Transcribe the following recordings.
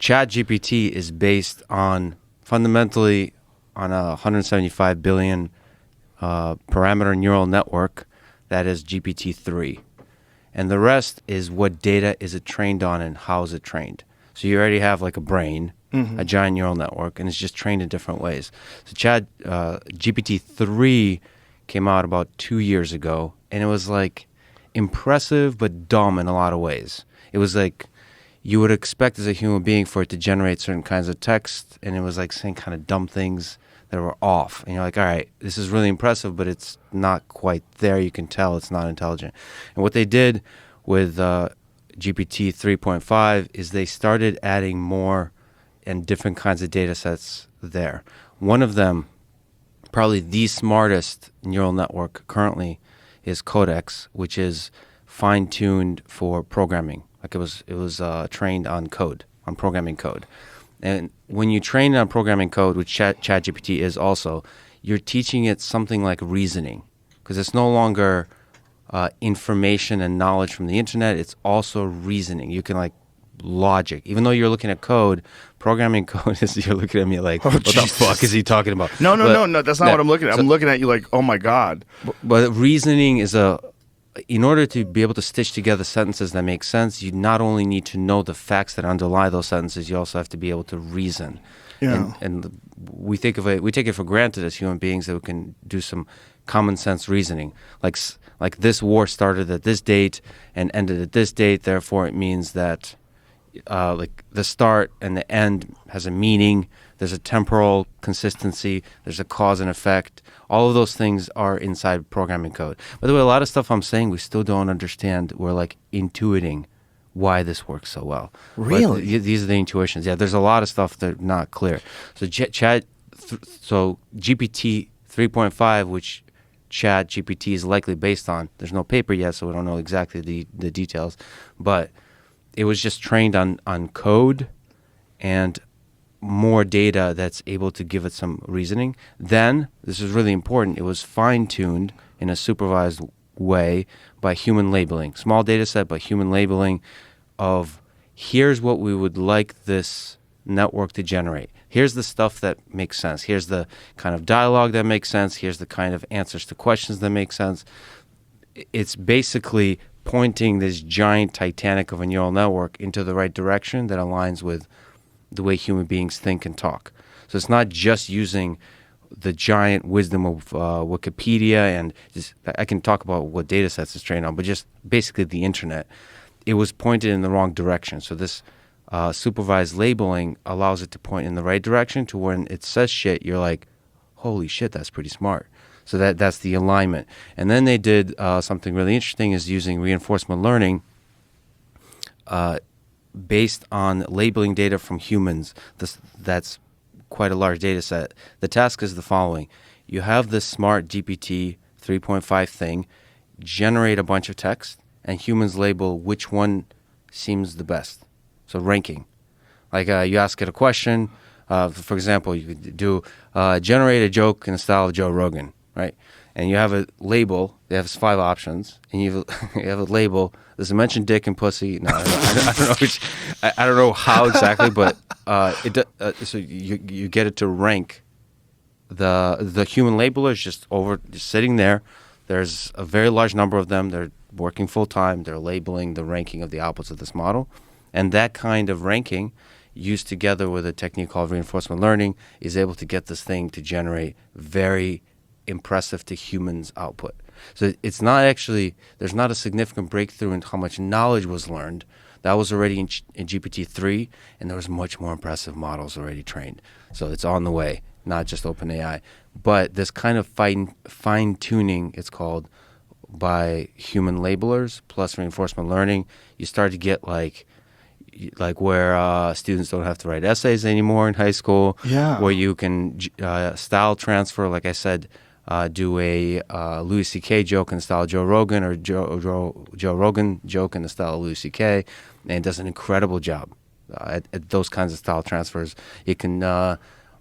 ChatGPT is based on fundamentally on a 175 billion parameter neural network that is GPT-3. And the rest is what data is it trained on and how is it trained. So you already have like a brain, a giant neural network, and it's just trained in different ways. So GPT-3 came out about 2 years ago, and it was like impressive but dumb in a lot of ways. It was like you would expect as a human being for it to generate certain kinds of text, and it was like saying kind of dumb things that were off. And you're like, all right, this is really impressive, but it's not quite there. You can tell it's not intelligent. And what they did with GPT 3.5 is they started adding more and different kinds of data sets there. One of them, probably the smartest neural network currently, is Codex, which is fine-tuned for programming. Like it was trained on code, on programming code. And when you train on programming code, which ChatGPT is also, you're teaching it something like reasoning, because it's no longer information and knowledge from the internet. It's also reasoning. You can like logic. Even though you're looking at code, programming code is you're looking at me like, what the fuck is he talking about? No. That's not what I'm looking at. I'm looking at you like, oh my God. But reasoning is in order to be able to stitch together sentences that make sense, you not only need to know the facts that underlie those sentences, you also have to be able to reason. Yeah. And we take it for granted as human beings that we can do some common sense reasoning. Like this war started at this date and ended at this date, therefore it means that like the start and the end has a meaning. There's a temporal consistency. There's a cause and effect. All of those things are inside programming code. By the way, a lot of stuff I'm saying we still don't understand. We're like intuiting why this works so well. Really? But these are the intuitions. Yeah, there's a lot of stuff that's not clear. So so GPT 3.5, which ChatGPT is likely based on, there's no paper yet, so we don't know exactly the details. But it was just trained on code and more data that's able to give it some reasoning. Then, this is really important, it was fine-tuned in a supervised way by human labeling. Small data set, but human labeling of here's what we would like this network to generate. Here's the stuff that makes sense. Here's the kind of dialogue that makes sense. Here's the kind of answers to questions that make sense. It's basically pointing this giant Titanic of a neural network into the right direction that aligns with the way human beings think and talk. So it's not just using the giant wisdom of Wikipedia and just, I can talk about what data sets it's trained on, but just basically the internet. It was pointed in the wrong direction. So this supervised labeling allows it to point in the right direction to when it says shit, you're like, holy shit, that's pretty smart. So that's the alignment. And then they did something really interesting is using reinforcement learning based on labeling data from humans. That's quite a large data set. The task is the following. You have this smart GPT 3.5 thing, generate a bunch of text, and humans label which one seems the best. So ranking. Like you ask it a question. For example, you could do generate a joke in the style of Joe Rogan, right? And you have a label. They have 5 options, and you have a label. Does it mention dick and pussy? No, I don't know. I don't know how exactly, but so you get it to rank. The human labeler is just sitting there. There's a very large number of them. They're working full time. They're labeling the ranking of the outputs of this model, and that kind of ranking, used together with a technique called reinforcement learning, is able to get this thing to generate very impressive to humans output. So it's not actually, there's not a significant breakthrough in how much knowledge was learned. That was already in GPT-3, and there was much more impressive models already trained. So it's on the way, not just OpenAI. But this kind of fine-tuning, it's called, by human labelers plus reinforcement learning, you start to get like where students don't have to write essays anymore in high school, where you can style transfer, like I said, do a Louis C.K. joke in the style of Joe Rogan, or Joe Rogan joke in the style of Louis C.K., and it does an incredible job at those kinds of style transfers. It can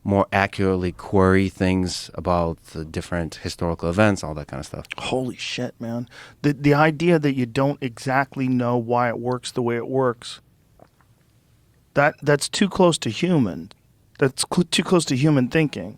more accurately query things about the different historical events, all that kind of stuff. Holy shit, man. The idea that you don't exactly know why it works the way it works That's too close to human. That's too close to human thinking.